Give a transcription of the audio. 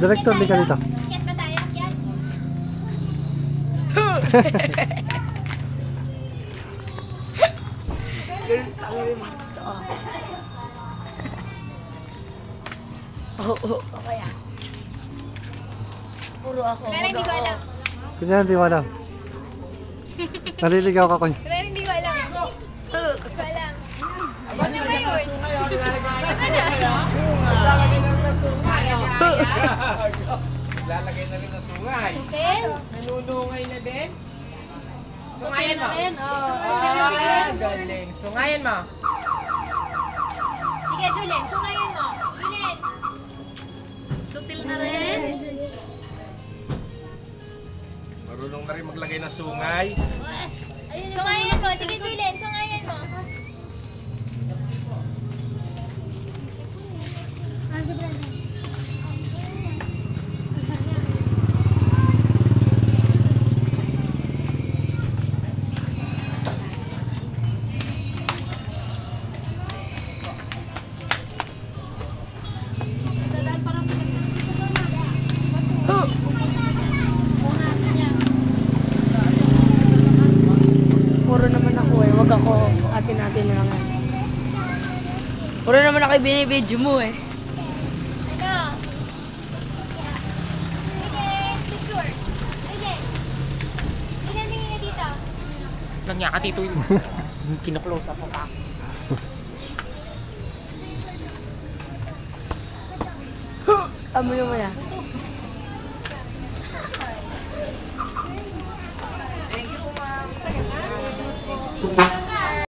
Director, di ka dito. Akyat ba tayo? Akyat? Okay ah. Puro ako. Wala, hindi ko alam. Kunya, hindi mo alam. Naliligaw ka, kunya. Wala, hindi ko alam. Hindi ko alam. Ano ba yun? Lalagay na rin ng sungay. Sukil? Nanunungay na din. Sungayan mo. Galing. Sungayan mo. Sige, Julen. Sungayin mo. Julen. Sutil na rin. Marunong na rin maglagay ng sungay. Sungayin mo. Sige, Julen. Sungayin mo. Puro naman ako eh. Wag ako atin-atin na lang. Puro naman ako binibidyo mo eh. Ano? Sige, picture. Julen. Julen, tingin ka dito. Nangya ka dito yun. Kinaklose up pa. Amoy mo na.